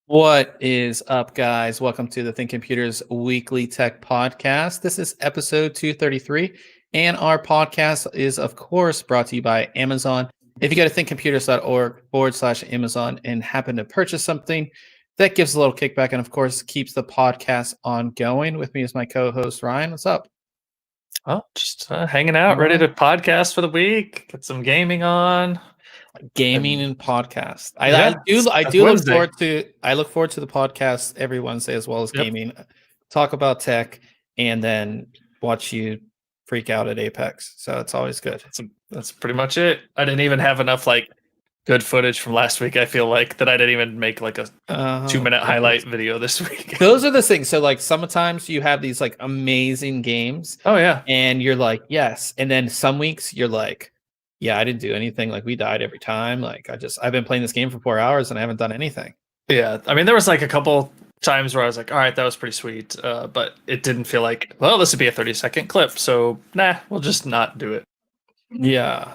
What is up, guys? Welcome to the ThinkComputers Weekly Tech Podcast. This is episode 233, and our podcast is, of course, brought to you by Amazon. If you go to thinkcomputers.org/Amazon and happen to purchase something, that gives a little kickback and, of course, keeps the podcast ongoing. With me is my co-host, Ryan. What's up? Oh, just hanging out, ready to podcast for the week. Get some gaming on. Gaming and podcast. Yeah, I it's do look Wednesday. forward to the podcast every Wednesday as well as Yep. gaming. Talk about tech and then watch you freak out at Apex. So it's always good. That's pretty much it. I didn't even have enough good footage from last week. I feel like that I didn't even make a 2-minute highlight video this week. Those are the things. So sometimes you have these amazing games. Oh yeah. And you're like, yes. And then some weeks you're like, yeah, I didn't do anything. We died every time. I've been playing this game for 4 hours and I haven't done anything. Yeah. I mean, there was a couple times where I was like, all right, that was pretty sweet. But it didn't feel like, well, this would be a 30-second clip. So nah, we'll just not do it. Yeah.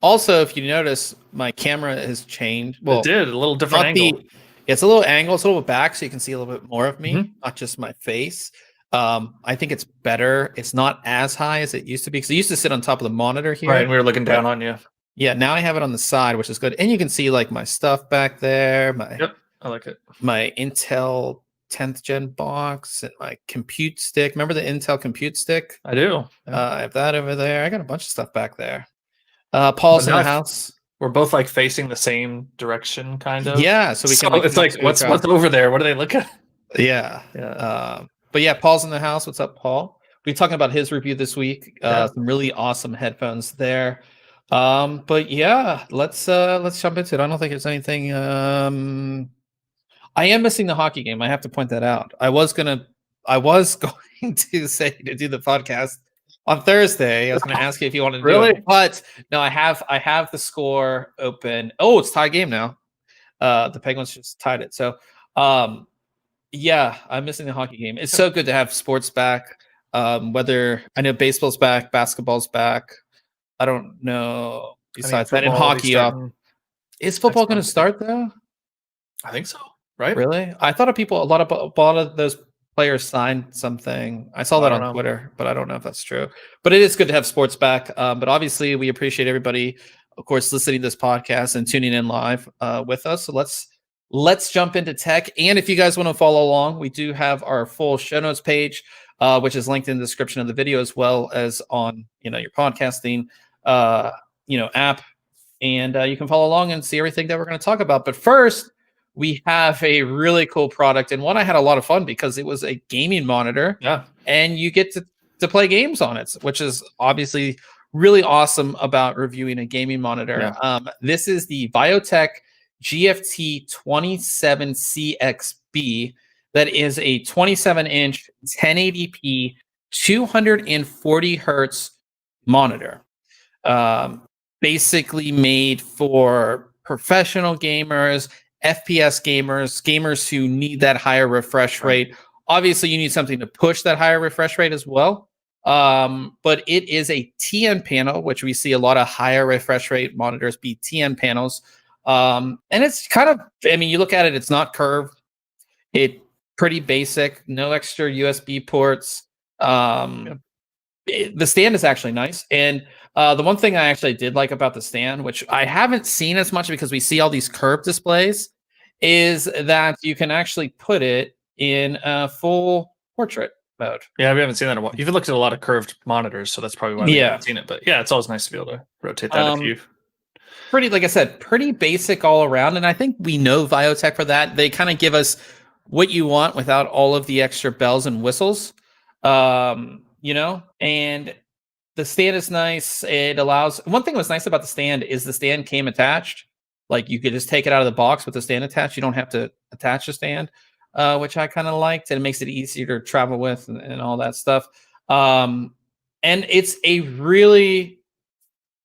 Also, if you notice, my camera has changed. Well, it did a little different angle. It's a little angle. It's a little bit back, so you can see a little bit more of me, not just my face. I think it's better. It's not as high as it used to be because it used to sit on top of the monitor here. Right, and we were looking down on you. Yeah, now I have it on the side, which is good, and you can see my stuff back there. Yep, I like it. My Intel 10th gen box and my compute stick. Remember the Intel compute stick? I do. I have that over there. I got a bunch of stuff back there. Paul's in the house. We're both facing the same direction, kind of. Yeah, so we can. It's what's over there? What do they look at? Yeah. But yeah, Paul's in the house. What's up, Paul? We're talking about his review this week. Some really awesome headphones there. But yeah, let's jump into it. I don't think there's anything. I am missing the hockey game. I have to point that out. I was going to say to do the podcast on Thursday. I was going to ask you if you wanted to do it, but no, I have the score open. Oh, it's tie game now. The Penguins just tied it. So, yeah, I'm missing the hockey game. It's so good to have sports back. Whether I know baseball's back, basketball's back. I don't know. Besides that, and hockey is football going to start though? I think so. Right? Really? I thought a lot of those players signed something. I saw that on Twitter, but I don't know if that's true. But it is good to have sports back. But obviously, we appreciate everybody, of course, listening to this podcast and tuning in live with us. So let's jump into tech. And if you guys want to follow along, we do have our full show notes page, which is linked in the description of the video, as well as on your podcasting app. And you can follow along and see everything that we're going to talk about. But first, we have a really cool product, and one I had a lot of fun because it was a gaming monitor. Yeah. And you get to play games on it, which is obviously really awesome about reviewing a gaming monitor. Yeah. This is the Viotek GFT27CXB. That is a 27-inch 1080p 240 hertz monitor. Basically made for professional gamers, FPS gamers who need that higher refresh rate. Obviously, you need something to push that higher refresh rate as well. But it is a TN panel, which we see a lot of higher refresh rate monitors be TN panels. And it's kind of, you look at it, it's not curved. It's pretty basic, no extra USB ports. The stand is actually nice. And the one thing I actually did like about the stand, which I haven't seen as much because we see all these curved displays, is that you can actually put it in full portrait mode. Yeah, we haven't seen that in a while. You've looked at a lot of curved monitors, so that's probably why we haven't seen it. But yeah, it's always nice to be able to rotate that if you've... Pretty, like I said, pretty basic all around. And I think we know Viotek for that. They kind of give us what you want without all of the extra bells and whistles. And the stand is nice. It allows, one thing that was nice about the stand is the stand came attached. You could just take it out of the box with the stand attached. You don't have to attach the stand, which I kind of liked. And it makes it easier to travel with and all that stuff. And it's a really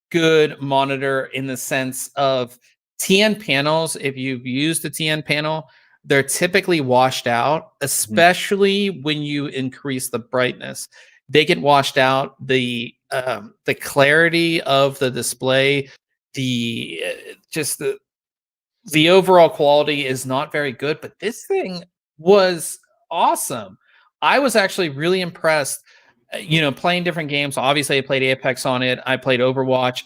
good monitor in the sense of TN panels. If you've used the TN panel, they're typically washed out, especially when you increase the brightness. They get washed out. The clarity of the display, the the overall quality is not very good, but this thing was awesome. I was actually really impressed. Playing different games. Obviously, I played Apex on it. I played Overwatch,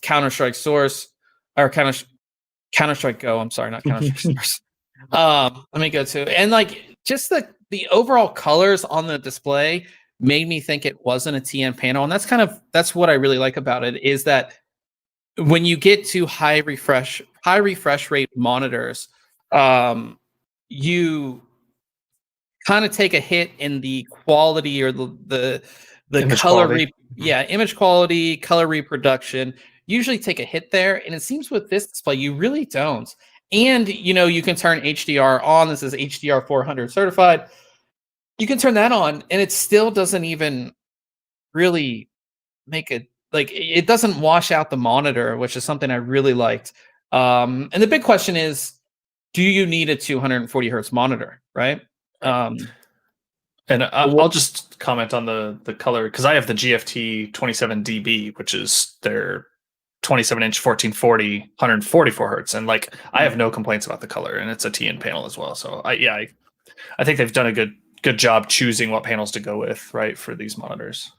Counter-Strike Source, or Counter-Strike Go. I'm sorry, not Counter-Strike Source. Let me go to, and like just the overall colors on the display made me think it wasn't a TN panel, and that's what I really like about it, is that when you get to high refresh rate monitors, you kind of take a hit in the quality or the Image color quality. image quality, color reproduction. Usually take a hit there, and it seems with this display you really don't. And you can turn HDR on. This is HDR 400 certified. You can turn that on, and it still doesn't even really make it, like, it doesn't wash out the monitor, which is something I really liked. And the big question is, do you need a 240 hertz monitor, right? And I'll just comment on the color, because I have the GFT27DB, which is their 27-inch 1440 144 hertz, and like I have no complaints about the color, and it's a TN panel as well. So I think they've done a good job choosing what panels to go with, right, for these monitors.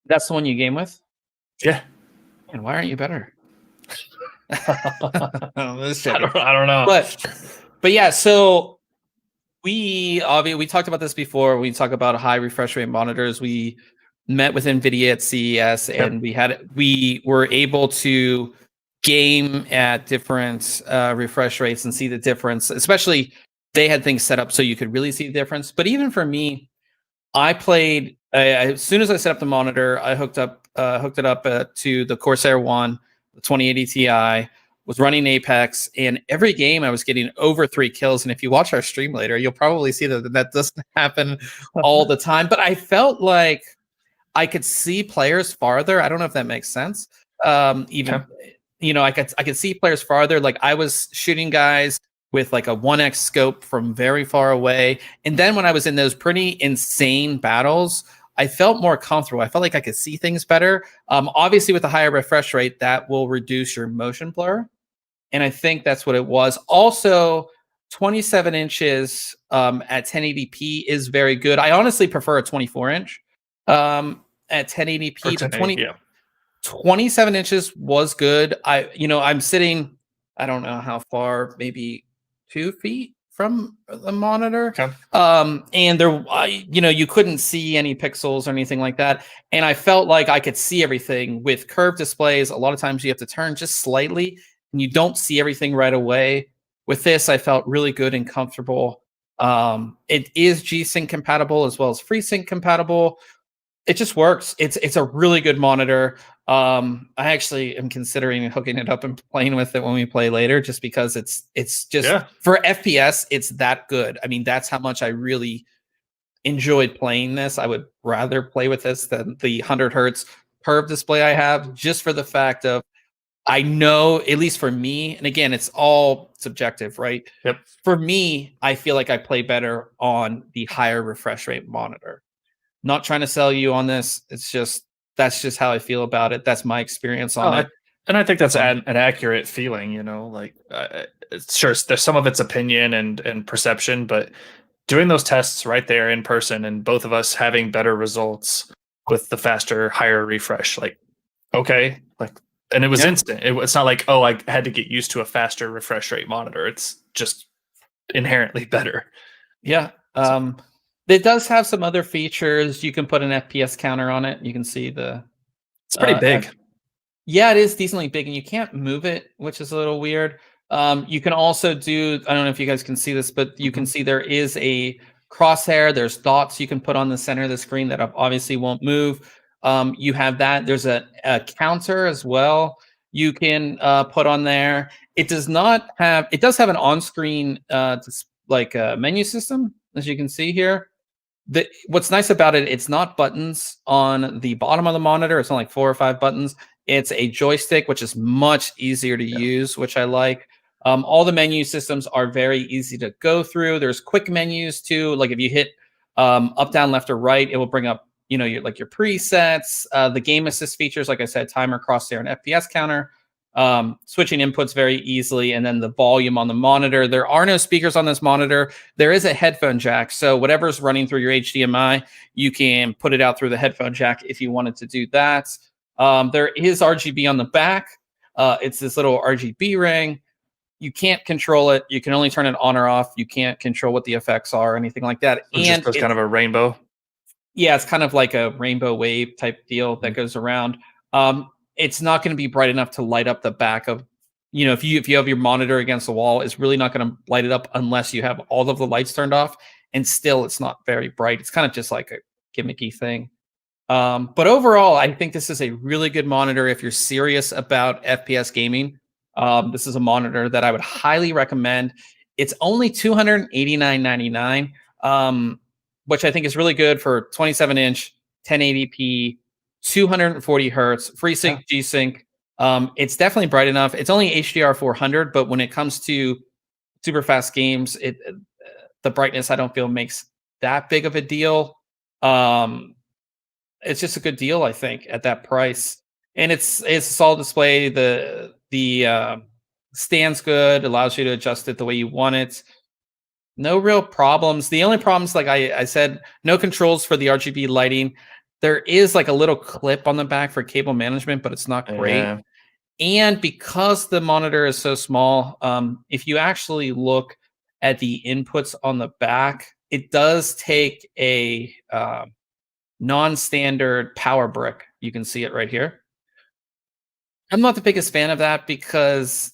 That's the one you game with? Yeah. And why aren't you better? I don't know. But yeah, so we talked about this before. We talk about high refresh rate monitors. We met with Nvidia at CES, and we were able to game at different refresh rates and see the difference. Especially, they had things set up so you could really see the difference. But even for me, I played as soon as I set up the monitor, I hooked it up to the Corsair One, the 2080 Ti. Was running Apex, and every game I was getting over 3 kills. And if you watch our stream later, you'll probably see that doesn't happen all the time. But I felt like I could see players farther. I don't know if that makes sense. I could see players farther. Like I was shooting guys with like a 1x scope from very far away. And then when I was in those pretty insane battles, I felt more comfortable. I felt like I could see things better. Obviously, with a higher refresh rate, that will reduce your motion blur. And I think that's what it was. Also, 27 inches at 1080p is very good. I honestly prefer a 24-inch at 1080p. 27 inches was good. I'm sitting, I don't know how far, maybe 2 feet from the monitor. Okay. And there, you couldn't see any pixels or anything like that. And I felt like I could see everything. With curved displays, a lot of times you have to turn just slightly, and you don't see everything right away. With this, I felt really good and comfortable. It is G-Sync compatible as well as FreeSync compatible. It just works. It's a really good monitor. I actually am considering hooking it up and playing with it when we play later, just because it's just for FPS, it's that good. I mean, that's how much I really enjoyed playing this. I would rather play with this than the 100 hertz curved display I have, just for the fact of, I know, at least for me, and again, it's all subjective, right? Yep. For me, I feel like I play better on the higher refresh rate monitor. Not trying to sell you on this. That's just how I feel about it. That's my experience on it. And I think that's an accurate feeling, like sure, there's some of it's opinion and perception, but doing those tests right there in person, and both of us having better results with the faster, higher refresh, like, okay, like, and it was instant. It's not like, oh, I had to get used to a faster refresh rate monitor. It's just inherently better. Yeah. It does have some other features. You can put an FPS counter on it. You can see it's pretty big. Yeah, it is decently big, and you can't move it, which is a little weird. You can also do, I don't know if you guys can see this, but you can see there is a crosshair. There's dots you can put on the center of the screen that obviously won't move. You have that. There's a counter as well you can put on there. It does have an on-screen menu system, as you can see here. What's nice about it, it's not buttons on the bottom of the monitor. It's only like 4 or 5 buttons. It's a joystick, which is much easier to use, which I like. All the menu systems are very easy to go through. There's quick menus too. Like if you hit up, down, left, or right, it will bring up your presets. The game assist features, like I said, timer, crosshair, and FPS counter. switching inputs very easily, and then the volume on the monitor. There are no speakers on this monitor. There is a headphone jack, so whatever's running through your HDMI, you can put it out through the headphone jack if you wanted to do that. There is RGB on the back. It's this little RGB ring. You can't control it. You can only turn it on or off. You can't control what the effects are or anything like that. So and just kind of a rainbow. Yeah, it's kind of like a rainbow wave type deal that goes around. It's not going to be bright enough to light up the back of, if you have your monitor against the wall, it's really not going to light it up unless you have all of the lights turned off. And still, it's not very bright. It's kind of just like a gimmicky thing. But overall, I think this is a really good monitor if you're serious about FPS gaming. This is a monitor that I would highly recommend. It's only $289.99, which I think is really good for 27-inch, 1080p, 240 hertz, FreeSync, G-Sync. It's definitely bright enough. It's only HDR 400, but when it comes to super fast games, the brightness I don't feel makes that big of a deal. It's just a good deal, I think, at that price. And it's a solid display. The stand's good, allows you to adjust it the way you want it. No real problems. The only problems, like I said, no controls for the RGB lighting. There is like a little clip on the back for cable management, but it's not great. Yeah. And because the monitor is so small, if you actually look at the inputs on the back, it does take a non-standard power brick. You can see it right here. I'm not the biggest fan of that because,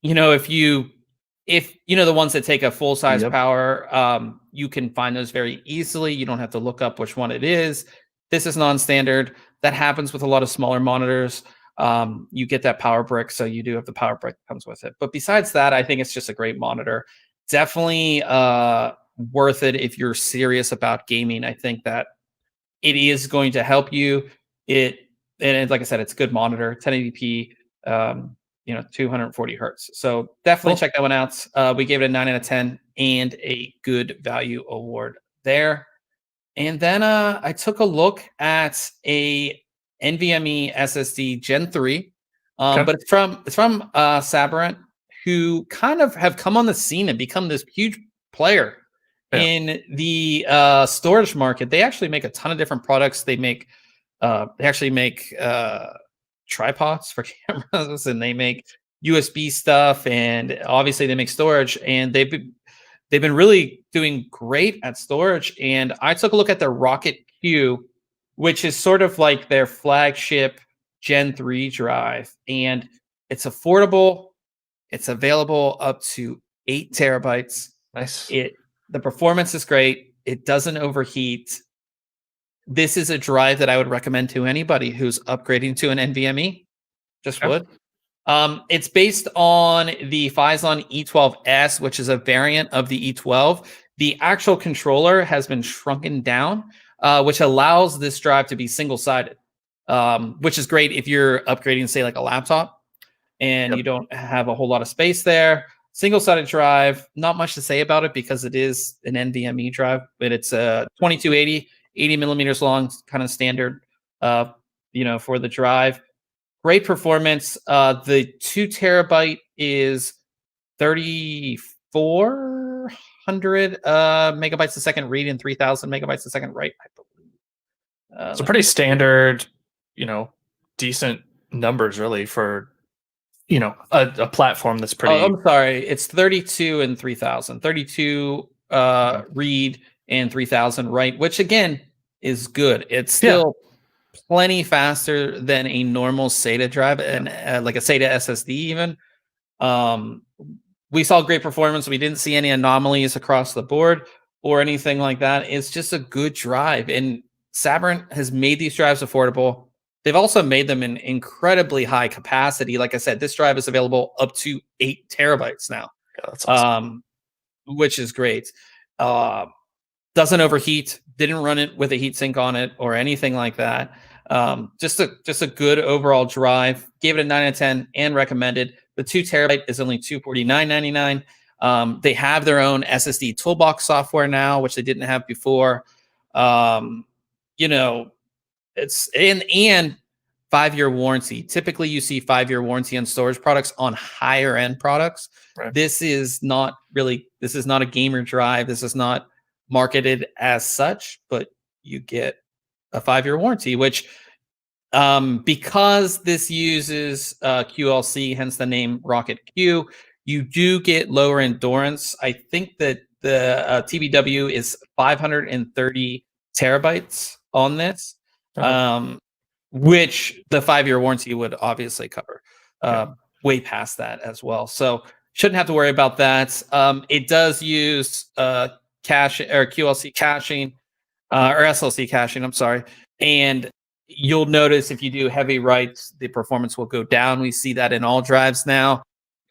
if the ones that take a full-size power, you can find those very easily. You don't have to look up which one it is. This is non-standard. That happens with a lot of smaller monitors. You get that power brick, so you do have the power brick that comes with it. But besides that, I think it's just a great monitor. Definitely worth it if you're serious about gaming. I think that it is going to help you. And like I said, it's a good monitor, 1080p, 240 hertz. So definitely check that one out. We gave it a 9 out of 10 and a good value award there. And then I took a look at a NVMe SSD Gen 3, but it's from Sabrent, who kind of have come on the scene and become this huge player in the storage market. They actually make a ton of different products. They actually make tripods for cameras, and they make USB stuff, and obviously they make storage, and they've been really doing great at storage. And I took a look at their Rocket Q, which is sort of like their flagship Gen 3 drive, and it's affordable. It's available up to 8 terabytes. Nice. The performance is great. It doesn't overheat. This is a drive that I would recommend to anybody who's upgrading to an NVMe. Just would. It's based on the Phison E12S, which is a variant of the E12. The actual controller has been shrunken down, which allows this drive to be single-sided, which is great if you're upgrading, say, like a laptop, and you don't have a whole lot of space there. Single-sided drive, not much to say about it because it is an NVMe drive, but it's a 2280, 80 millimeters long, kind of standard, for the drive. Great performance. The 2 terabyte is 3,400 megabytes a second read and 3,000 megabytes a second write, I believe. So pretty standard, decent numbers really for, a platform that's pretty. I'm sorry. It's 32 and 3,000. 32 read and 3,000 write, which again is good. It's still plenty faster than a normal SATA drive and like a SATA SSD even. We saw great performance. We didn't see any anomalies across the board or anything like that. It's just a good drive, and Sabrent has made these drives affordable. They've also made them in incredibly high capacity. Like I said, this drive is available up to 8 terabytes now. Yeah, that's awesome. Which is great. Doesn't overheat. Didn't run it with a heatsink on it or anything like that. Just a good overall drive. Gave it a 9 out of 10 and recommended. The 2 terabyte is only $249.99. They have their own SSD toolbox software now, which they didn't have before. It's and Phison 5-year warranty. Typically, you see 5-year warranty on storage products on higher end products. Right. This is not a gamer drive. This is not marketed as such, but you get a 5-year warranty, which because this uses QLC, hence the name Rocket Q, you do get lower endurance. I think that the TBW is 530 terabytes on this, which the 5-year warranty would obviously cover. Way past that as well. So shouldn't have to worry about that. It does use cache or QLC caching or SLC caching. I'm sorry, and you'll notice if you do heavy writes, the performance will go down. We see that in all drives now.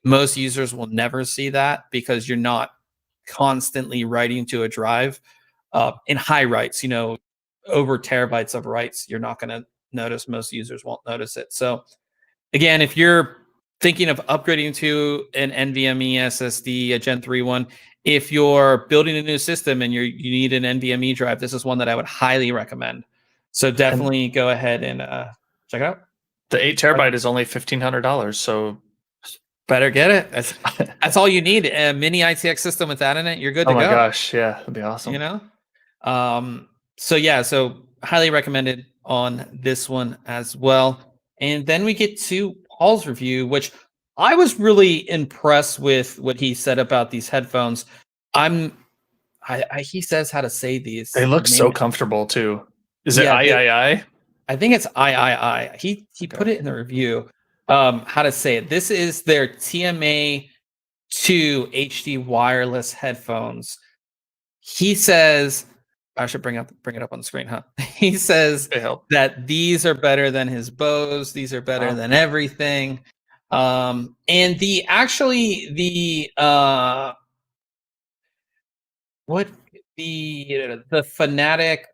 Most users will never see that because you're not constantly writing to a drive. In high writes, over terabytes of writes, you're not going to notice. Most users won't notice it. So again, if you're thinking of upgrading to an NVMe SSD, a Gen 3 one, if you're building a new system and you need an NVMe drive, this is one that I would highly recommend. So definitely go ahead and check it out. The 8 terabyte is only $1,500, so better get it. That's all you need. A mini ITX system with that in it, you're good to go. Oh my gosh, yeah, that'd be awesome. So highly recommended on this one as well. And then we get to Paul's review, which I was really impressed with what he said about these headphones. He says how to say these. They look so comfortable too. Is it AIAIAI? I think it's AIAIAI. He put it in the review. How to say it? This is their TMA 2 HD wireless headphones. He says, I should bring it up on the screen, huh? He says that these are better than his Bose. These are better than everything. And the Fnatic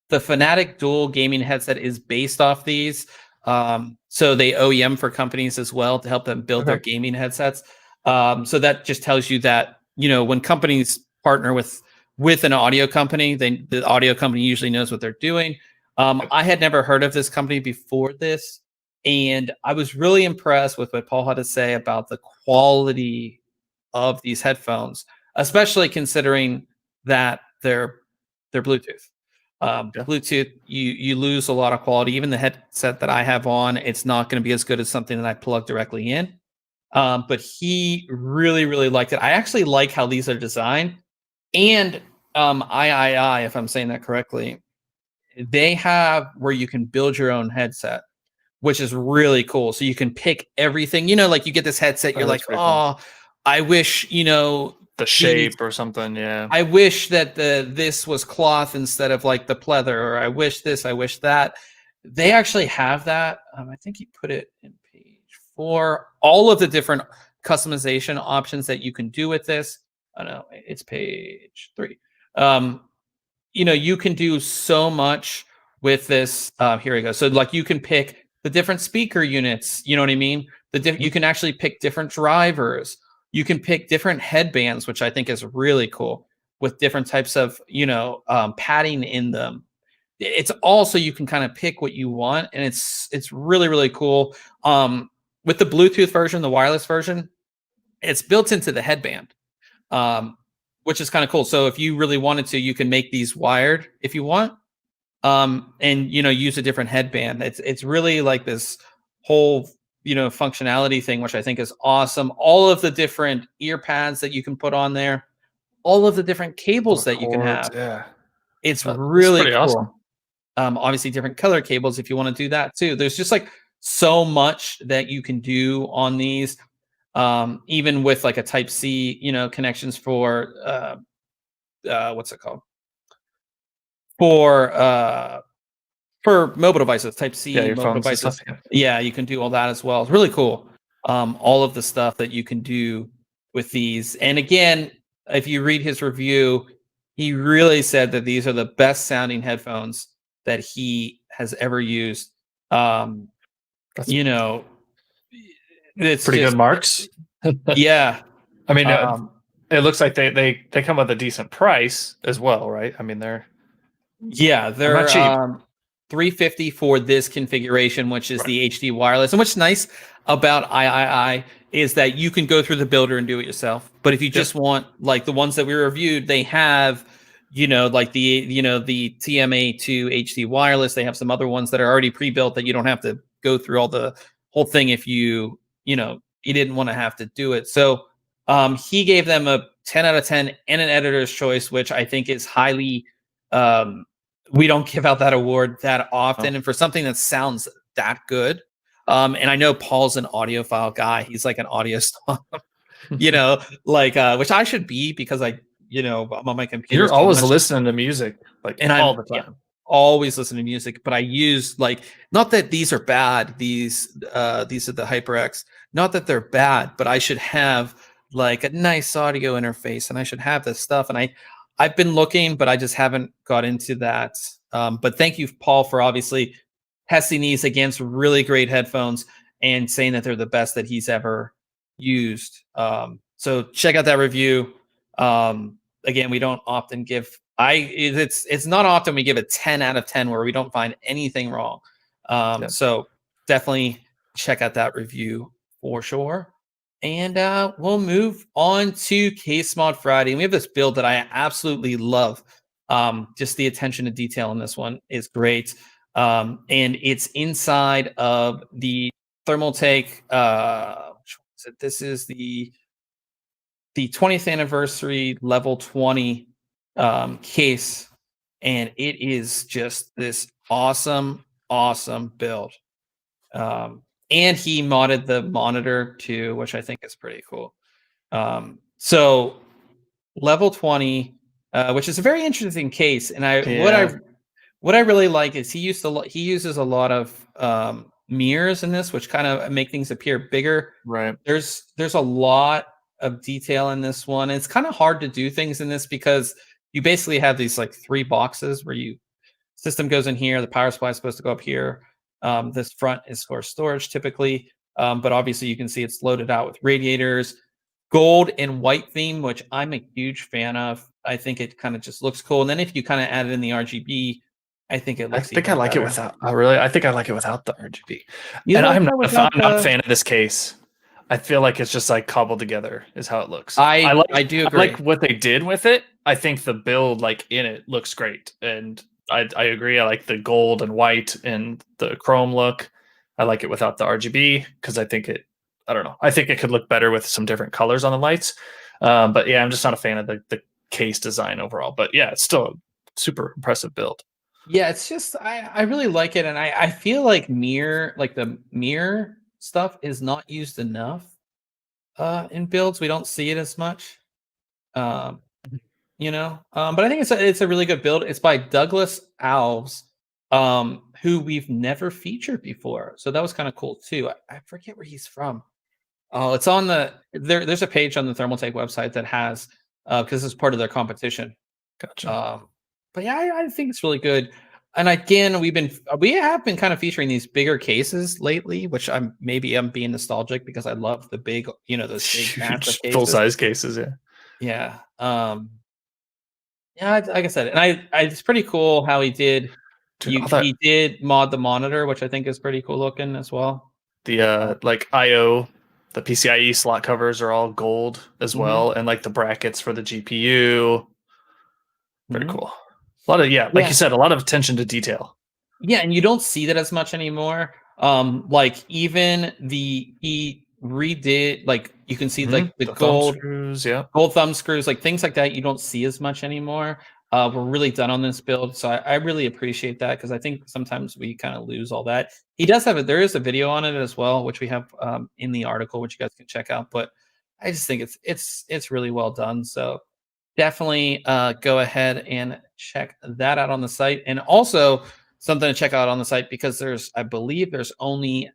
the Fnatic dual gaming headset is based off these. So they OEM for companies as well to help them build their gaming headsets. So that just tells you that, when companies partner with an audio company, the audio company usually knows what they're doing. I had never heard of this company before this, and I was really impressed with what Paul had to say about the quality of these headphones, especially considering that they're Bluetooth. Bluetooth, you lose a lot of quality. Even the headset that I have on, it's not going to be as good as something that I plug directly in. But he really, really liked it. I actually like how these are designed. And AIAIAI, if I'm saying that correctly, they have where you can build your own headset, which is really cool. So you can pick everything. Like you get this headset, you're like, cool. I wish, the shape or something. Yeah. I wish that this was cloth instead of like the pleather, or I wish this, I wish that. They actually have that. I think he put it in page 4. All of the different customization options that you can do with this. Oh no, it's page 3. You can do so much with this. Here we go. So like you can pick the different speaker units. You know what I mean? You can actually pick different drivers. You can pick different headbands, which I think is really cool, with different types of, padding in them. It's also, you can kind of pick what you want, and it's really, really cool. With the Bluetooth version, the wireless version, it's built into the headband, which is kind of cool. So if you really wanted to, you can make these wired if you want, and use a different headband. It's really like this whole functionality thing, which I think is awesome. All of the different ear pads that you can put on there, all of the different cables that you can have. Yeah, it's really pretty cool. Awesome. Obviously different color cables if you want to do that too. There's just like so much that you can do on these. Even with like a Type-C, connections for what's it called? For mobile devices, Type-C mobile devices. Yeah, you can do all that as well. It's really cool. All of the stuff that you can do with these. And again, if you read his review, he really said that these are the best sounding headphones that he has ever used. It's pretty good marks. Yeah. I mean, it looks like they come with a decent price as well, right? I mean, they're not cheap. $350 for this configuration, which is the HD wireless. And what's nice about AIAIAI is that you can go through the builder and do it yourself. But if you just want like the ones that we reviewed, they have, like the TMA2 HD wireless. They have some other ones that are already pre-built that you don't have to go through all the whole thing if you didn't want to have to do it. So he gave them a 10 out of 10 and an editor's choice, which I think is highly we don't give out that award that often. And for something that sounds that good, and I know Paul's an audiophile guy. He's like an audio snob, which I should be because I'm on my computer. You're always listening to music, and all the time. Yeah, always listen to music, but I use not that these are bad. These are the HyperX. Not that they're bad, but I should have a nice audio interface, and I should have this stuff. And I've been looking, but I just haven't got into that. But thank you, Paul, for obviously testing these against really great headphones and saying that they're the best that he's ever used. So check out that review. Again, we don't often give. It's not often we give a 10 out of 10 where we don't find anything wrong. So definitely check out that review for sure. And we'll move on to Case Mod Friday. And we have this build that I absolutely love. Just the attention to detail in this one is great. And it's inside of the Thermaltake. This is the 20th anniversary level 20 case. And it is just this awesome build. And he modded the monitor too, which I think is pretty cool. So level 20, which is a very interesting case. And what I really like is he uses a lot of mirrors in this, which kind of make things appear bigger. Right. There's a lot of detail in this one. It's kind of hard to do things in this because you basically have these 3 boxes where system goes in here, the power supply is supposed to go up here. This front is for storage typically, but obviously you can see it's loaded out with radiators, gold and white theme, which I'm a huge fan of. I think it kind of just looks cool. And then if you kind of add it in the RGB, I think it looks. I think I like it without. I think I like it without the RGB. And I'm not a fan of this case. I feel like it's just cobbled together is how it looks. I do agree. I like what they did with it. I think the build in it looks great, and I agree. I like the gold and white and the chrome look. I like it without the RGB because I think I don't know. I think it could look better with some different colors on the lights. But yeah, I'm just not a fan of the case design overall. But yeah, it's still a super impressive build. Yeah, it's just I really like it, and I feel like the mirror stuff is not used enough in builds. We don't see it as much. But I think it's a really good build. It's by Douglas Alves, who we've never featured before. So that was kind of cool too. I forget where he's from. Oh, it's on there's a page on the Thermaltake website that has because it's part of their competition. Gotcha. But yeah, I think it's really good. And again, we have been kind of featuring these bigger cases lately, which I'm being nostalgic because I love the big, those big massive cases. Full size cases, yeah. Yeah. Yeah, like I said, and it's pretty cool how he did. He did mod the monitor, which I think is pretty cool looking as well. The IO, the PCIe slot covers are all gold as well, and the brackets for the GPU. Very cool. A lot of you said, a lot of attention to detail. Yeah, and you don't see that as much anymore. Even he redid you can see the gold screws, gold thumb screws, things like that. You don't see as much anymore. We're really done on this build, so I really appreciate that because I think sometimes we kind of lose all that. He does have there is a video on it as well, which we have in the article, which you guys can check out. But I just think it's really well done. So definitely go ahead and check that out on the site. And also something to check out on the site because I believe there's only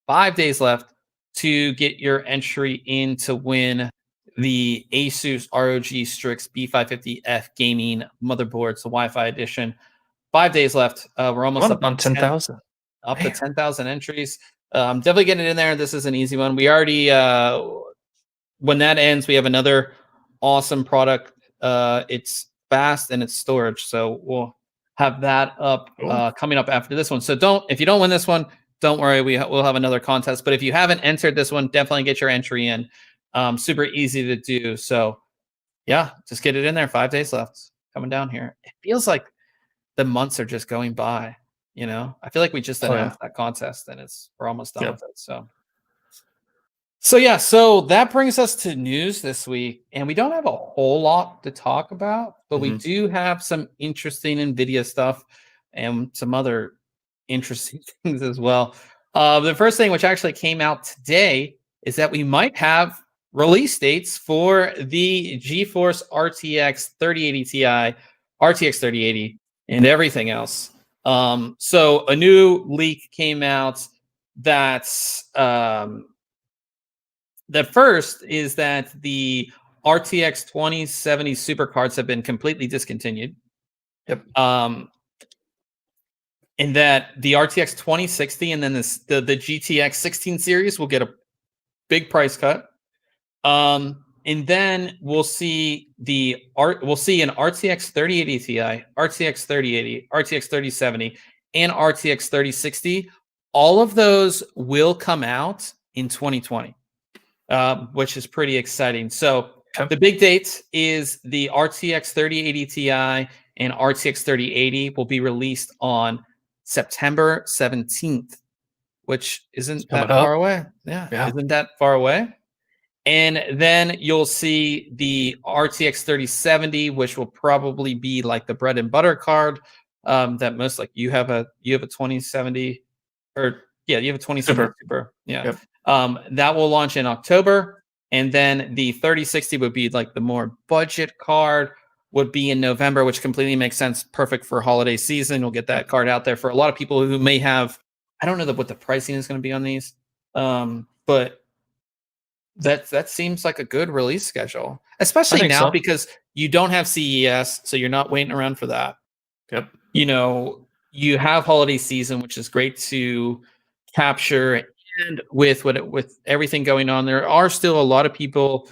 5 days left to get your entry in to win the Asus ROG Strix B550F gaming motherboard. It's the Wi-Fi edition. 5 days left. We're almost up on 10,000. Up to 10,000 entries. Definitely getting it in there. This is an easy one. We already, when that ends, we have another awesome product. It's fast and it's storage. So we'll have that up coming up after this one. So if you don't win this one, don't worry. We'll have another contest. But if you haven't entered this one, definitely get your entry in. Super easy to do. So yeah, just get it in there. 5 days left coming down here. It feels like the months are just going by. I feel like we just announced that contest and we're almost done with it. So yeah, so that brings us to news this week, and we don't have a whole lot to talk about, but we do have some interesting Nvidia stuff and some other interesting things as well. The first thing, which actually came out today, is that we might have release dates for the GeForce RTX 3080 Ti, RTX 3080, and everything else. So a new leak came out that's the first is that the RTX 2070 supercards have been completely discontinued. Yep. And that the RTX 2060 and then the GTX 16 series will get a big price cut. And then we'll see an RTX 3080 Ti, RTX 3080, RTX 3070, and RTX 3060. All of those will come out in 2020. Which is pretty exciting. So the big date is the RTX 3080 Ti and RTX 3080 will be released on September 17th, which isn't that far away. Yeah, isn't that far away? And then you'll see the RTX 3070, which will probably be like the bread and butter card that most like you have a 2070 or you have a 2070 Super. Yeah. Yep. That will launch in October, and then the 3060 would be like the more budget card would be in November, which completely makes sense. Perfect for holiday season. We'll get that card out there for a lot of people who may have. I don't know what the pricing is going to be on these, but that seems like a good release schedule, especially now because you don't have CES, so you're not waiting around for that. Yep. You have holiday season, which is great to capture. And with everything going on, there are still a lot of people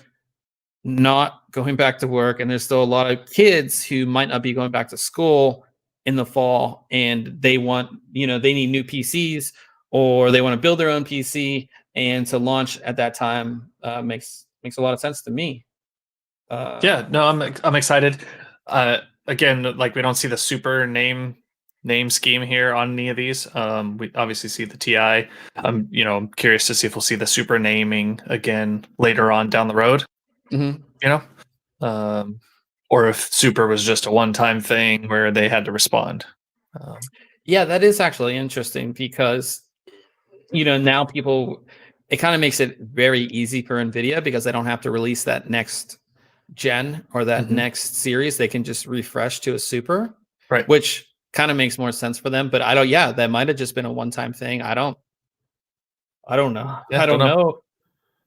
not going back to work, and there's still a lot of kids who might not be going back to school in the fall, and they need new PCs or they want to build their own PC, and to launch at that time makes a lot of sense to me. I'm excited. Again, like we don't see the super name scheme here on any of these. We obviously see the Ti. I'm curious to see if we'll see the super naming again later on down the road. Or if super was just a one-time thing where they had to respond. Yeah, that is actually interesting because now it kind of makes it very easy for Nvidia because they don't have to release that next gen or that next series. They can just refresh to a super, right? Which kind of makes more sense for them. But that might have just been a one-time thing. I don't know. Yeah, I don't know.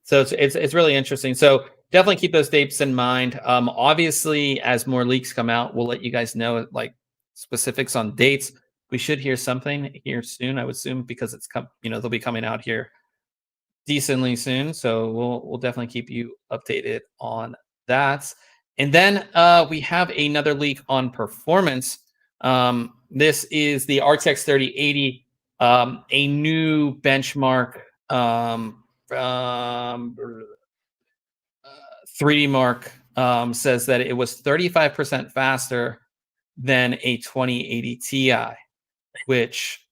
So it's really interesting. So definitely keep those dates in mind. Obviously, as more leaks come out, we'll let you guys know like specifics on dates. We should hear something here soon, I would assume, because they'll be coming out here decently soon. So we'll definitely keep you updated on that. And then we have another leak on performance. This is the RTX 3080, a new benchmark 3D Mark says that it was 35% faster than a 2080 Ti, which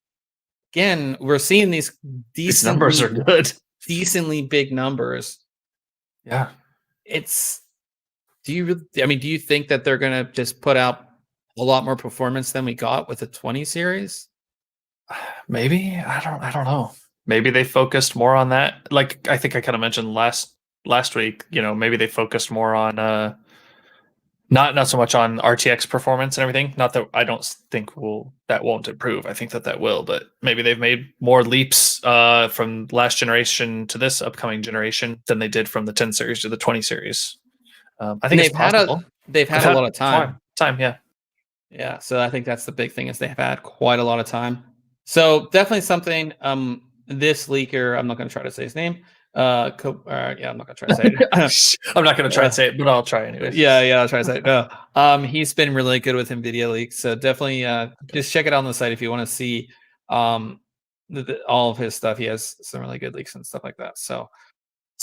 again, we're seeing these numbers are good, decently big numbers. Yeah. Do you think that they're going to just put out a lot more performance than we got with the 20 series? Maybe. I don't know. Maybe they focused more on that. Like I think I kind of mentioned last week, maybe they focused more on not so much on RTX performance and everything. Not that I don't think that won't improve. I think that will, but maybe they've made more leaps from last generation to this upcoming generation than they did from the 10 series to the 20 series. I think it's possible. They've had a lot of time. Yeah. So I think that's the big thing is they've had quite a lot of time. So definitely something. This leaker, I'm not going to try to say his name, Yeah, I'm not gonna try to say it. I'm not gonna try and say it, but I'll try anyway. Yeah, I'll try to say it. No, he's been really good with Nvidia leaks, so definitely just check it out on the site if you want to see all of his stuff. He has some really good leaks and stuff like that. So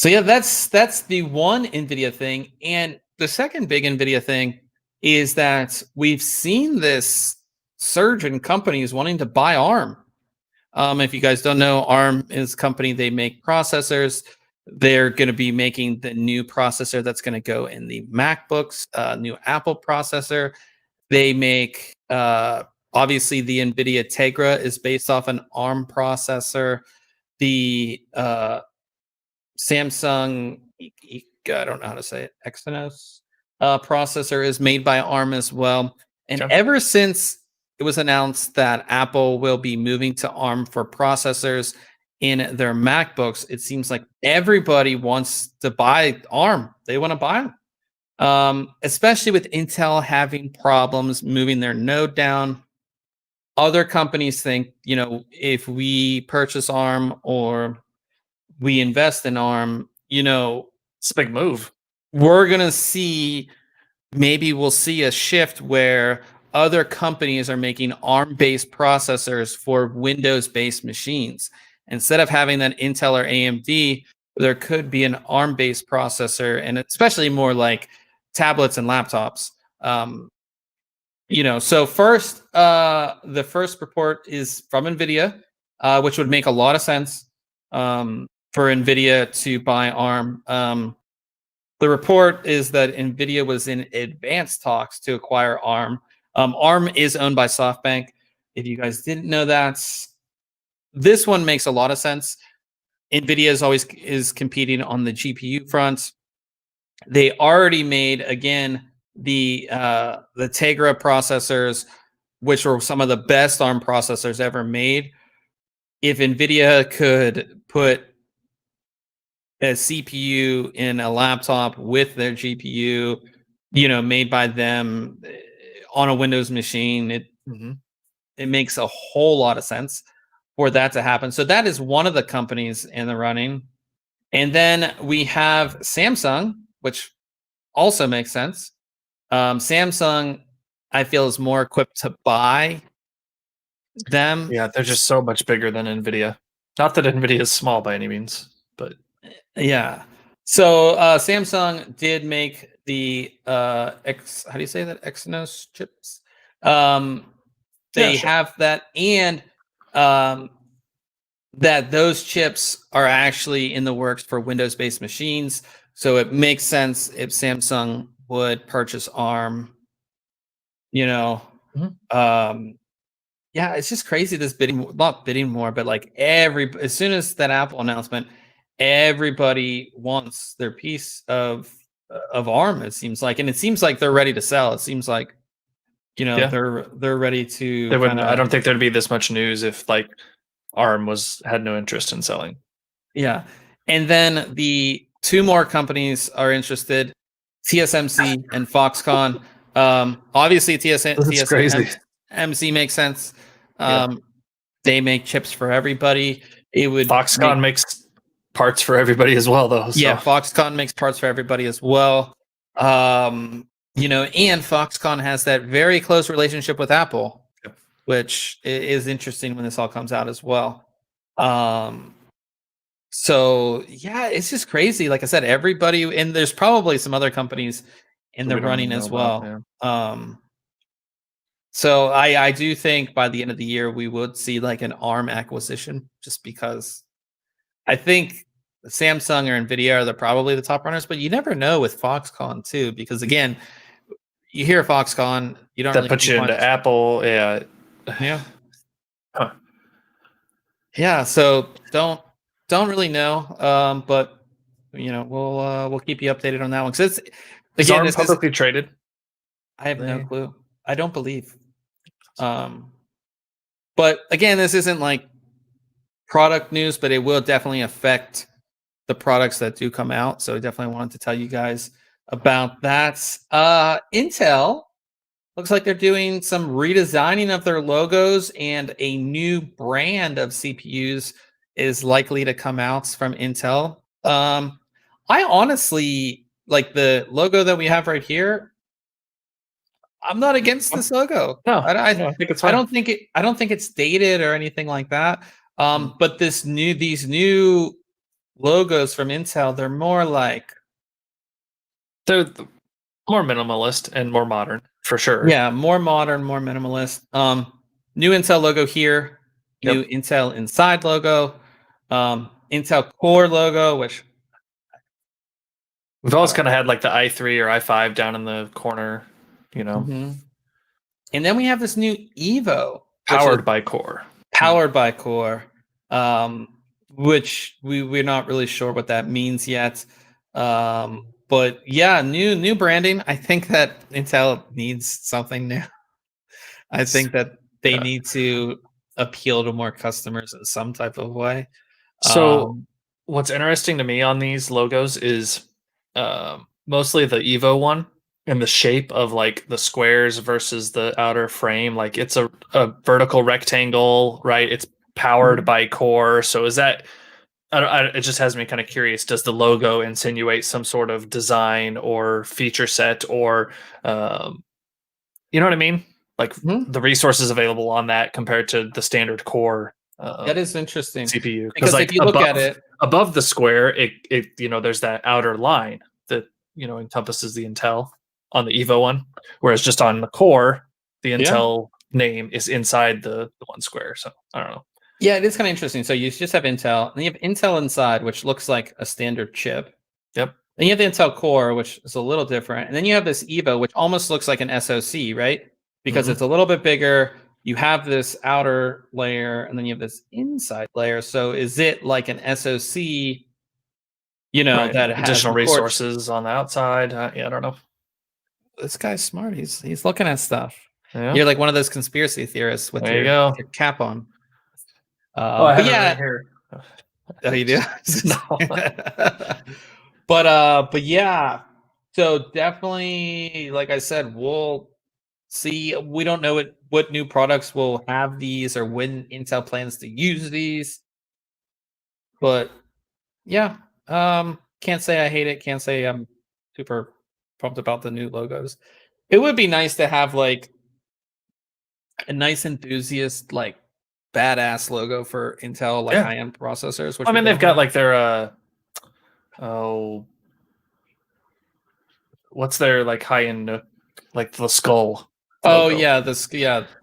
yeah, that's the one Nvidia thing, and the second big Nvidia thing is that we've seen this surge in companies wanting to buy ARM. If you guys don't know, ARM is a company, they make processors. They're going to be making the new processor that's going to go in the MacBooks, new Apple processor. They make, obviously, the NVIDIA Tegra is based off an ARM processor. The Samsung, I don't know how to say it, Exynos processor is made by ARM as well. And ever since it was announced that Apple will be moving to ARM for processors in their MacBooks, it seems like everybody wants to buy ARM. They want to buy them, especially with Intel having problems moving their node down. Other companies think, if we purchase ARM or we invest in ARM, it's a big move. We're going to see, maybe we'll see a shift where other companies are making ARM-based processors for Windows-based machines. Instead of having that Intel or AMD, there could be an ARM-based processor, and especially more like tablets and laptops. So first, the first report is from Nvidia, which would make a lot of sense for Nvidia to buy ARM. The report is that Nvidia was in advanced talks to acquire ARM. ARM is owned by SoftBank. If you guys didn't know that, this one makes a lot of sense. Nvidia is competing on the GPU front. They already made, again, the Tegra processors, which were some of the best ARM processors ever made. If Nvidia could put a CPU in a laptop with their GPU, made by them on a Windows machine, it makes a whole lot of sense for that to happen. So that is one of the companies in the running. And then we have Samsung, which also makes sense. Samsung, I feel, is more equipped to buy them. Yeah, they're just so much bigger than Nvidia. Not that Nvidia is small by any means, but yeah. So Samsung did make the how do you say that, Exynos chips? They have that, and that those chips are actually in the works for Windows-based machines. So it makes sense if Samsung would purchase ARM. Yeah, it's just crazy, this not bidding more, but like as soon as that Apple announcement, everybody wants their piece of ARM, it seems like, and it seems like they're ready to sell. It seems like they're ready to. I don't think there'd be this much news if like ARM had no interest in selling. Yeah, and then the two more companies are interested: TSMC and Foxconn. Obviously, TSMC makes sense. They make chips for everybody. Foxconn makes parts for everybody as well, though. So. Yeah, Foxconn makes parts for everybody as well. And Foxconn has that very close relationship with Apple, which is interesting when this all comes out as well. So yeah, it's just crazy. Like I said, everybody, and there's probably some other companies in the running as well. So I do think by the end of the year we would see like an ARM acquisition, just because I think Samsung or Nvidia are probably the top runners, but you never know with Foxconn too, because again, you hear Foxconn, you don't. That puts you into Apple, yeah. Yeah. So don't really know, but we'll keep you updated on that one, because is ARM publicly traded? I have no clue. I don't believe. But again, this isn't like product news, but it will definitely affect the products that do come out. So I definitely wanted to tell you guys about that. Intel looks like they're doing some redesigning of their logos, and a new brand of CPUs is likely to come out from Intel. I honestly like the logo that we have right here. I'm not against this logo. No, I no, I think it's I fine. don't think it. I don't think it's dated or anything like that. Mm. But these new logos from Intel, they're more like They're more minimalist and more modern for sure. yeah, more modern, more minimalist. New Intel logo here, new Yep. Intel Inside logo, Intel Core logo, which We've always kind of had like the i3 or i5 down in the corner, you know, mhm. And then we have this new Evo, which is powered by Core. powered by Core, which we're not really sure what that means yet. But yeah, new branding. I think that Intel needs something new. I think that they Yeah. need to appeal to more customers in some type of way. So what's interesting to me on these logos is mostly the Evo one and the shape of like the squares versus the outer frame. Like it's a vertical rectangle, right? It's powered Mhm. by Core. So is that it just has me kind of curious. Does the logo insinuate some sort of design or feature set or you know what I mean? Like Mhm. the resources available on that compared to the standard Core That is interesting CPU. Because because if like you look at it, above the square, it you know there's that outer line that you know encompasses the Intel on the Evo one, whereas just on the Core, the yeah, Intel name is inside the one square. So I don't know. yeah, it is kind of interesting. So you just have Intel, and you have Intel inside, which looks like a standard chip. Yep. Then you have the Intel Core, which is a little different. And then you have this Evo, which almost looks like an SoC, right? Because Hmm. it's a little bit bigger. You have this outer layer, and then you have this inside layer. So is it like an SoC, Right. that has Additional records? resources on the outside. Yeah, I don't know. This guy's smart. He's looking at stuff. Yeah. You're like one of those conspiracy theorists with There you your go. cap on. Oh, I But have it right yeah, here. oh, you do. No. But yeah, so definitely, like I said, we'll see. We don't know what new products will have these or when Intel plans to use these. But yeah, can't say I hate it. Can't say I'm super pumped about the new logos. It would be nice to have like a nice enthusiast, like badass logo for Intel, like Yeah. high-end processors, which I we mean, they've don't got have. like their oh, what's their like high end like the skull Oh logo. yeah, the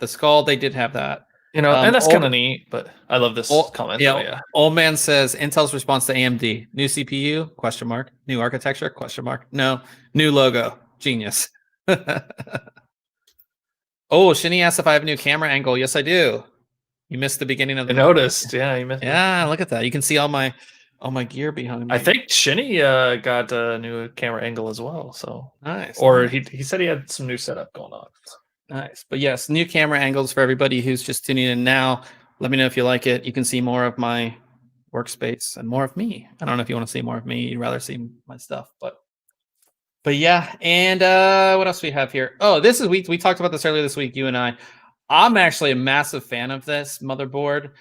skull. They did have that. You know, and that's kind Old, of neat, but I love this old, comment though, yeah. yeah. Old man says Intel's response to AMD: new CPU? Question mark. New architecture? Question mark. No, new logo. Genius. Oh, Shinny asked if I have a new camera angle. Yes, I do. You missed the beginning of I the video. noticed, yeah, you missed it. Yeah, look at that. You can see all my gear behind I me. think Shinny got a new camera angle as well, so Nice. or Nice. he said he had some new setup going on. Nice. But yes, new camera angles for everybody who's just tuning in now. Let me know if you like it. You can see more of my workspace and more of me. I don't know if you want to see more of me. You'd rather see my stuff, but yeah. And what else we have here? Oh, this is we talked about this earlier this week, you and I. I'm actually a massive fan of this motherboard.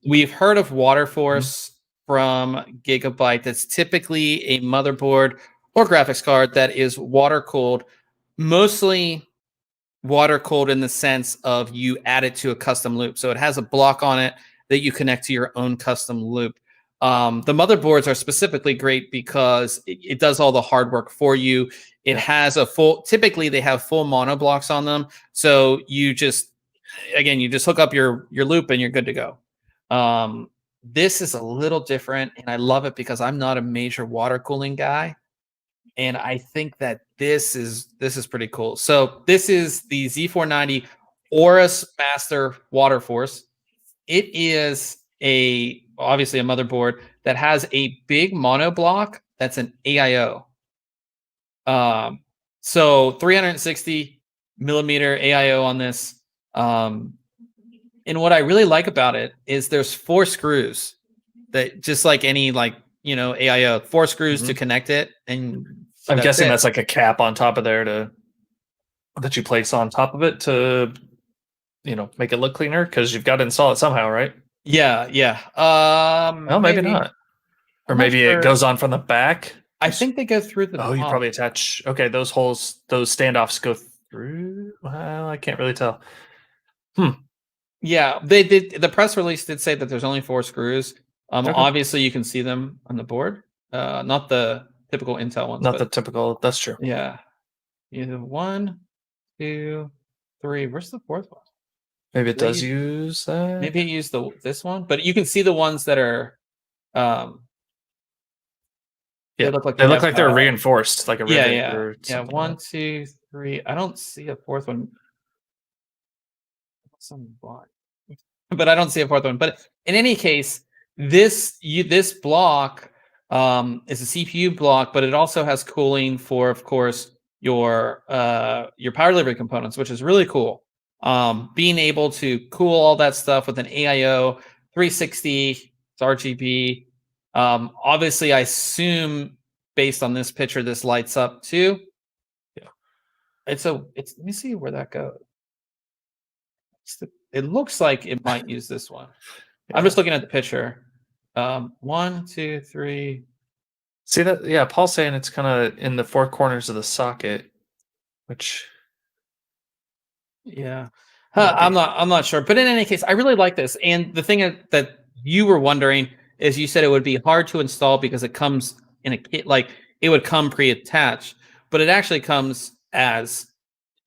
We've heard of Mhm. Waterforce from Gigabyte. That's typically a motherboard or graphics card that is water cooled, mostly water cooled in the sense of you add it to a custom loop. So it has a block on it that you connect to your own custom loop. The motherboards are specifically great because it does all the hard work for you. It Yeah. has typically they have full mono blocks on them. So you just hook up your loop and you're good to go. This is a little different and I love it because I'm not a major water cooling guy. And I think that this is pretty cool. So this is the Z490 Aorus Master Water Force. It is obviously a motherboard that has a big mono block that's an AIO. So 360 millimeter AIO on this. And what I really like about it is there's 4 screws that just like any AIO, 4 screws to Mhm. connect it, and I'm that's guessing it. that's like a cap on top of there that you place on top of it to make it look cleaner because you've got to install it somehow, right? Yeah, yeah. Well, maybe Maybe. not. Or maybe it goes on from the back. I think they go through the. Oh, you probably attach. Okay, those holes, those standoffs go through. Well, I can't really tell. Yeah, they did. The press release did say that there's only 4 screws. Okay. Obviously you can see them on the board. Not the typical Intel ones. Not the typical. That's true. Yeah. Either 1, 2, 3. Where's the 4th one? Maybe it does use that. Maybe it used this one, but you can see the ones that are. Yeah, they look like they're reinforced, like a rivet. Or yeah. 1, 2, 3. I don't see a 4th one. Some block, but I don't see a 4th one. But in any case, this block is a CPU block, but it also has cooling for, of course, your power delivery components, which is really cool. Being able to cool all that stuff with an AIO 360, it's RGB. Obviously, I assume based on this picture, this lights up too. Yeah, let me see where that goes. It looks like it might use this one. Yeah. I'm just looking at the picture. 1, 2, 3. See that? Yeah, Paul's saying it's kind of in the 4 corners of the socket, which. Yeah, I'm not sure. But in any case, I really like this. And the thing that you were wondering is, you said it would be hard to install because it comes in a kit, like it would come pre-attached, but it actually comes as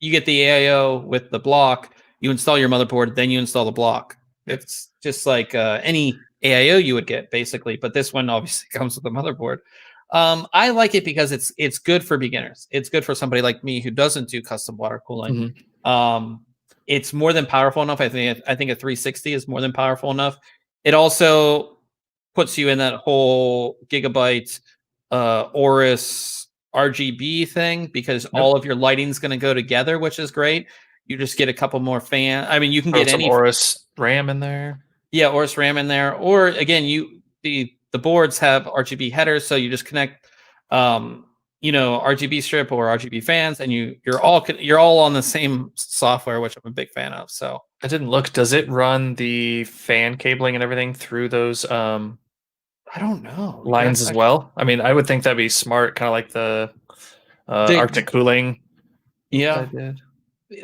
you get the AIO with the block. You install your motherboard, then you install the block. It's just like any AIO you would get, basically. But this one obviously comes with the motherboard. I like it because it's good for beginners. It's good for somebody like me who doesn't do custom water cooling. Mm-hmm. It's more than powerful enough. I think a 360 is more than powerful enough. It also puts you in that whole gigabyte Aorus RGB thing, because all of your lighting's going to go together, which is great. You just get a couple more fan. I mean, you can get any Aorus RAM in there. Yeah, Aorus RAM in there. Or again, the boards have RGB headers, so you just connect, RGB strip or RGB fans, and you're all on the same software, which I'm a big fan of. So I didn't look. Does it run the fan cabling and everything through those? I don't know lines as well. I mean, I would think that'd be smart, kind of like the Arctic cooling. Yeah.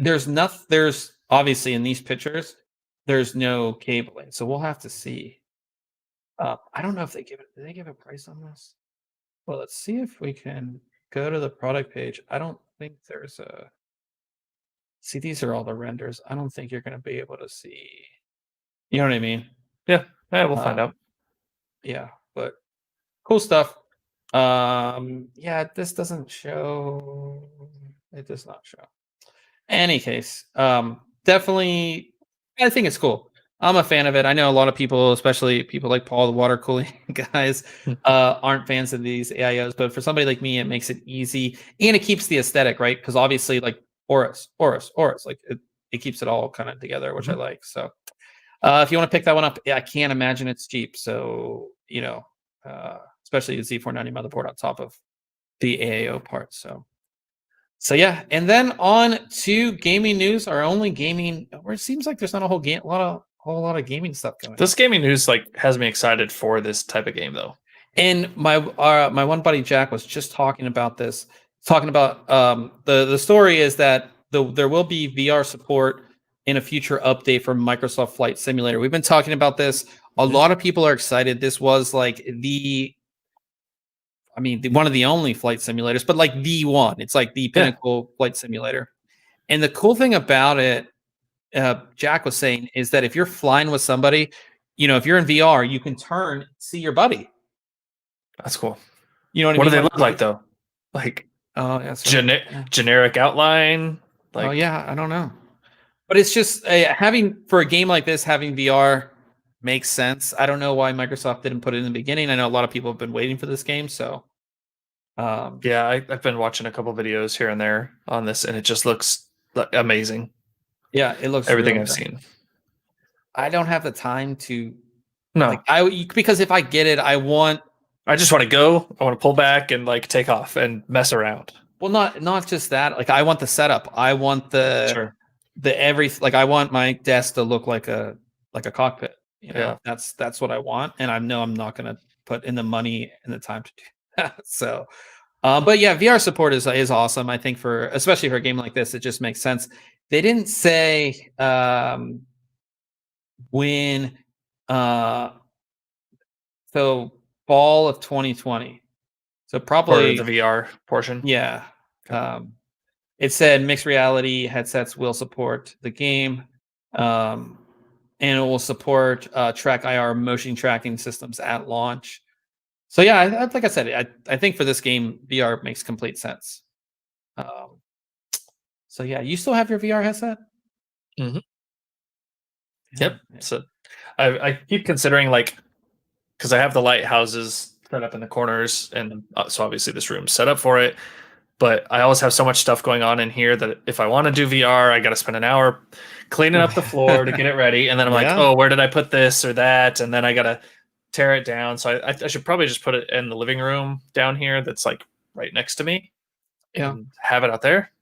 There's obviously in these pictures, there's no cabling, so we'll have to see. I don't know if did they give a price on this? Well, let's see if we can go to the product page. I don't think there's see, these are all the renders. I don't think you're going to be able to see. You know what I mean? Yeah, we'll find out. Yeah, but cool stuff. Yeah, this doesn't show. It does not show. Any case, definitely, I think it's cool. I'm a fan of it. I know a lot of people, especially people like Paul, the water cooling guys, aren't fans of these AIOs, but for somebody like me, it makes it easy, and it keeps the aesthetic, right? Because obviously, like Aorus, like it keeps it all kind of together, which I like. So, if you want to pick that one up, I can't imagine it's cheap. So, especially the Z490 motherboard on top of the AIO part. So yeah, and then on to gaming news. Our only gaming, where it seems like there's not a whole lot of gaming stuff going. This gaming news has me excited for this type of game, though. And my one buddy Jack was just talking about this. Talking about the story is that there will be VR support in a future update for Microsoft Flight Simulator. We've been talking about this. A lot of people are excited. This was like one of the only flight simulators, but like the one. It's like the pinnacle flight simulator. And the cool thing about it, Jack was saying, is that if you're flying with somebody, if you're in VR, you can turn, see your buddy. That's cool. You know what I mean? What do they look like, though? Like generic outline? Like, I don't know. But it's just for a game like this, having VR makes sense. I don't know why Microsoft didn't put it in the beginning. I know a lot of people have been waiting for this game, so I've been watching a couple videos here and there on this, and it just looks amazing. Yeah, it looks everything I've seen. I don't have the time to because if I get it, I just want to go. I want to pull back and take off and mess around. Well, not just that. Like, I want the setup. I want I want my desk to look like a cockpit. That's what I want, and I know I'm not gonna put in the money and the time to do that. So, but yeah, VR support is awesome. I think especially for a game like this, it just makes sense. They didn't say when. So fall of 2020. So probably For the VR portion. Yeah. It said mixed reality headsets will support the game, and it will support track IR motion tracking systems at launch. So yeah, like I said, I think for this game, VR makes complete sense. So yeah, you still have your VR headset? Mm-hmm. Yeah. Yep. So I keep considering, like, because I have the lighthouses set up in the corners, and so obviously this room's set up for it. But I always have so much stuff going on in here that if I want to do VR, I got to spend an hour cleaning up the floor to get it ready, and then I'm like, oh, where did I put this or that? And then I got to tear it down. So I should probably just put it in the living room down here that's like right next to me. Yeah. And have it out there.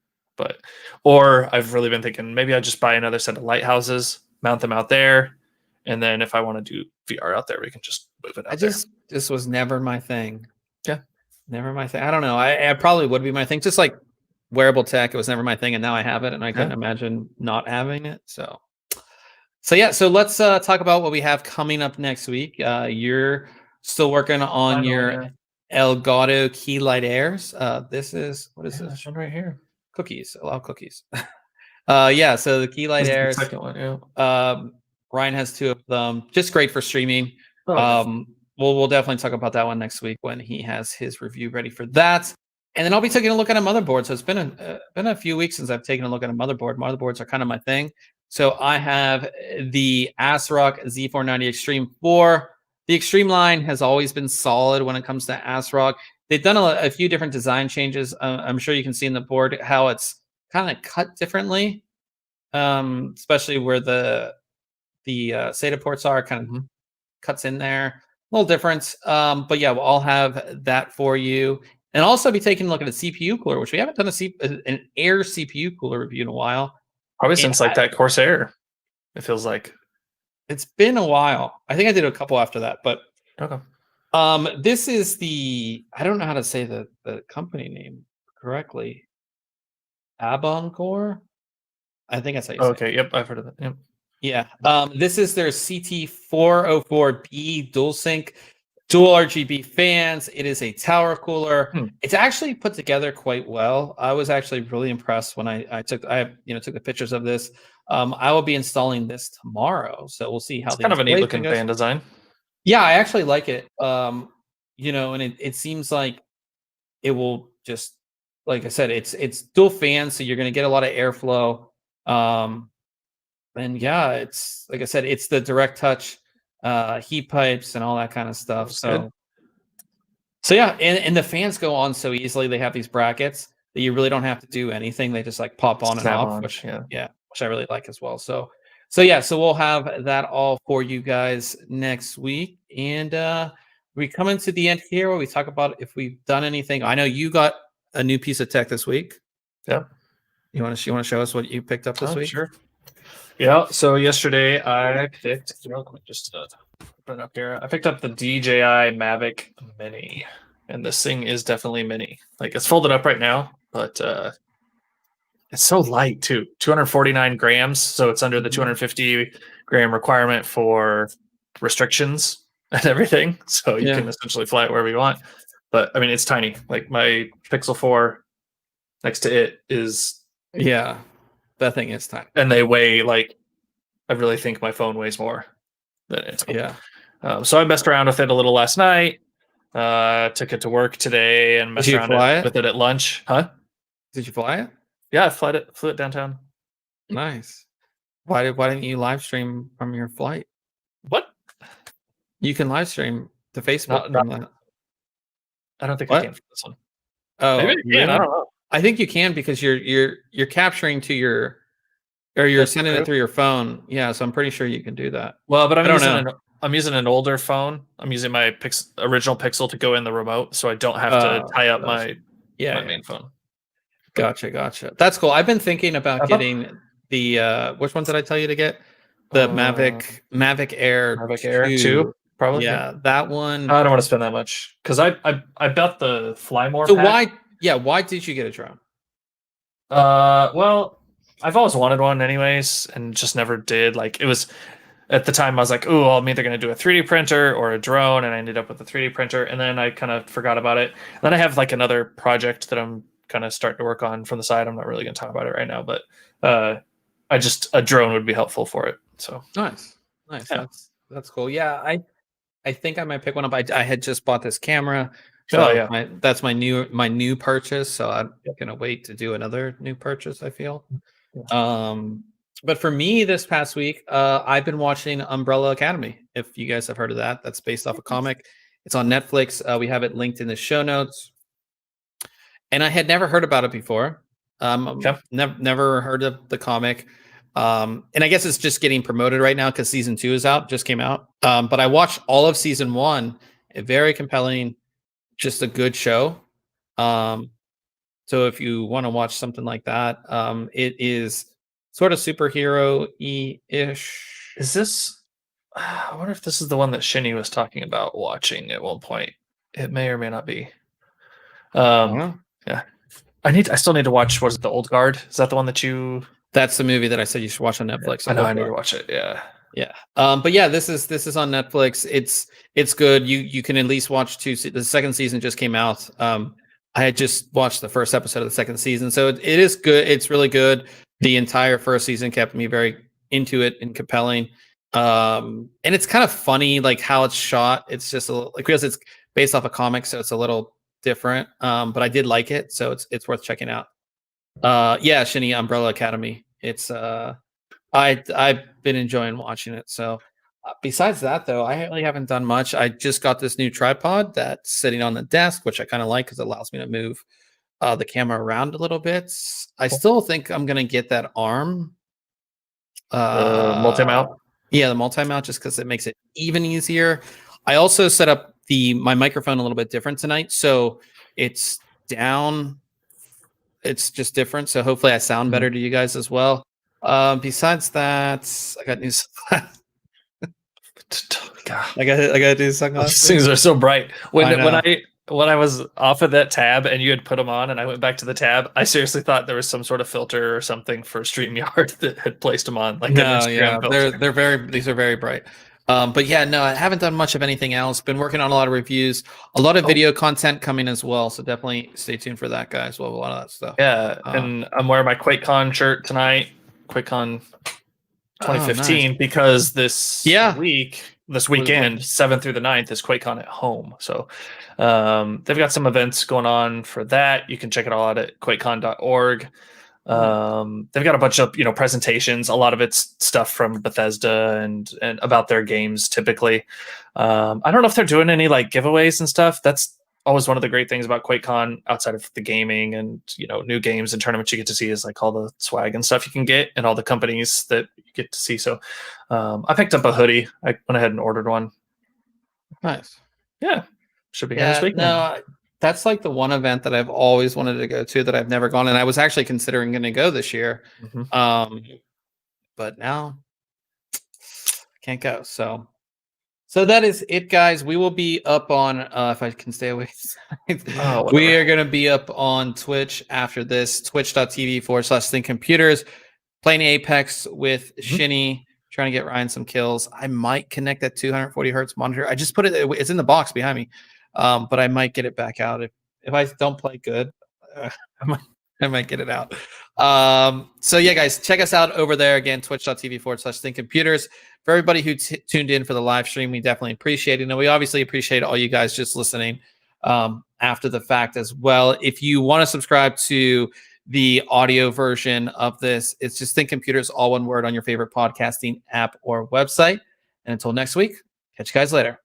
Or I've really been thinking maybe I just buy another set of lighthouses, mount them out there, and then if I want to do VR out there, we can just move it out there. This was never my thing. Yeah. Never my thing. I don't know. I probably would be my thing. Just like wearable tech, it was never my thing, and now I have it, and I couldn't imagine not having it. So yeah. So let's talk about what we have coming up next week. You're still working on your Elgato Key Light Airs. This is what is this one right here? Cookies. Allow cookies. Yeah. So the Key Light Airs. The second one. Yeah. Ryan has 2 of them. Just great for streaming. We'll definitely talk about that one next week when he has his review ready for that. And then I'll be taking a look at a motherboard. So it's been a few weeks since I've taken a look at a motherboard. Motherboards are kind of my thing. So I have the Asrock Z490 Extreme 4. The Extreme line has always been solid when it comes to Asrock. They've done a few different design changes. I'm sure you can see in the board how it's kind of cut differently, especially where the SATA ports are kind of cuts in there. A little different. But yeah, I'll have that for you. And I'll also be taking a look at a CPU cooler, which we haven't done an Air CPU cooler review in a while. Probably since that Corsair, it feels like. It's been a while. I think I did a couple after that, but okay. This is I don't know how to say the company name correctly. Abancore? I think that's how you say it. Okay, yep, I've heard of that. Yep. Yeah. This is their CT404B DualSync dual RGB fans. It is a tower cooler. It's actually put together quite well. I was actually really impressed when I took the pictures of this. I will be installing this tomorrow, so we'll see how it's kind of a neat looking fan design. Yeah, I actually like it. And it seems like it will just, like I said, it's dual fans, so you're going to get a lot of airflow. And yeah, it's like I said, it's the direct touch heat pipes and all that kind of stuff. So yeah, and the fans go on so easily. They have these brackets that you really don't have to do anything. They just like pop on and off, which I really like as well. So we'll have that all for you guys next week. And we come into the end here where we talk about if we've done anything. I know you got a new piece of tech this week. Yeah. You want to show us what you picked up this week? Sure. Yeah. So yesterday I picked. Just put it up here. I picked up the Dji Mavic Mini, and this thing is definitely mini. Like, it's folded up right now, but it's so light too. 249 grams, so it's under the 250 gram requirement for restrictions and everything. So you can essentially fly it wherever you want. But I mean, it's tiny. Like my Pixel 4 next to it is. Yeah, that thing is tiny. And they weigh like, I really think my phone weighs more than it. Yeah. So I messed around with it a little last night. Took it to work today and messed around with it at lunch. Huh? Did you fly it? Yeah, I flew it downtown. Nice. Why didn't you live stream from your flight? What? You can live stream to Facebook. I don't think I can for this one. Oh, maybe I can. I don't know. I think you can because you're capturing to your, or you're sending it through your phone. Yeah, so I'm pretty sure you can do that. Well, but I'm using an older phone. I'm using my original Pixel to go in the remote, so I don't have to tie up my main phone. Gotcha. That's cool. I've been thinking about getting the which one did I tell you to get? The Mavic Air 2. probably. Yeah, that one. I don't want to spend that much because I bet the Fly More So pack. why did you get a drone? Well, I've always wanted one anyways, and just never did. Like it was at the time, I was like, "Oh, I'm either going to do a 3D printer or a drone," and I ended up with a 3D printer, and then I kind of forgot about it. And then I have like another project that I'm kind of starting to work on from the side. I'm not really going to talk about it right now, but I just a drone would be helpful for it. So Nice. yeah. That's cool. Yeah, I think I might pick one up. I had just bought this camera, Oh so yeah. that's my new purchase. So I'm Yep. gonna wait to do another new purchase, I feel. Yeah. But for me this past week, I've been watching Umbrella Academy. If you guys have heard of that, that's based off a comic. It's on Netflix. We have it linked in the show notes. And I had never heard about it before. Okay. Never heard of the comic. And I guess it's just getting promoted right now because season 2 is out, just came out. But I watched all of season 1. A very compelling, just a good show. So if you want to watch something like that, it is sort of superhero-ish. Is this? I wonder if this is the one that Shinny was talking about watching at one point. It may or may not be. Yeah. I still need to watch. Was it The Old Guard? Is that the one that you? That's the movie that I said you should watch on Netflix. I know. I need to watch it. Yeah. Yeah. But yeah, this is on Netflix. It's good. You can at least watch the second season just came out. I had just watched the first episode of the second season, so it is good. It's really good. The entire first season kept me very into it and compelling. And it's kind of funny, like how it's shot. It's just because it's based off a comic, so it's a little different. But I did like it, so it's worth checking out. Yeah, Shinny, Umbrella Academy. It's I've been enjoying watching it. So besides that, though, I really haven't done much. I just got this new tripod that's sitting on the desk, which I kind of like because it allows me to move the camera around a little bit. I still think I'm gonna get that arm multi-mount. Yeah, the multi-mount, just because it makes it even easier. I also set up my microphone a little bit different tonight, so it's down. It's just different, so hopefully I sound better to you guys as well. Besides that, I got new sunglasses. I got new sunglasses. These things are so bright. When I was off of that tab and you had put them on and I went back to the tab, I seriously thought there was some sort of filter or something for StreamYard that had placed them on. Like no, yeah, these are very bright. But yeah, no, I haven't done much of anything else. Been working on a lot of reviews, a lot of video content coming as well. So definitely stay tuned for that, guys. Well, a lot of that stuff. Yeah, and I'm wearing my QuakeCon shirt tonight. QuakeCon 2015 because this weekend 7th through the 9th is QuakeCon at home. So they've got some events going on for that. You can check it all out at quakecon.org. They've got a bunch of presentations. A lot of it's stuff from Bethesda and about their games typically. I don't know if they're doing any like giveaways and stuff. That's always one of the great things about QuakeCon outside of the gaming and new games and tournaments you get to see is like all the swag and stuff you can get and all the companies that you get to see. So I picked up a hoodie. I went ahead and ordered one. Nice. Yeah. Should be here this weekend. No, that's like the one event that I've always wanted to go to that I've never gone, and I was actually considering going to go this year. But now I can't go. So that is it, guys. We will be up on if I can stay away. We are going to be up on Twitch after this. Twitch.tv/ThinkComputers. Playing Apex with Shinny. Trying to get Ryan some kills. I might connect that 240 hertz monitor. I just put it. It's in the box behind me. But I might get it back out if I don't play good. I might get it out. So yeah, guys, check us out over there again. Twitch.tv/ThinkComputers. For everybody who tuned in for the live stream, we definitely appreciate it. And we obviously appreciate all you guys just listening after the fact as well. If you want to subscribe to the audio version of this, it's just ThinkComputers, all one word, on your favorite podcasting app or website. And until next week, catch you guys later.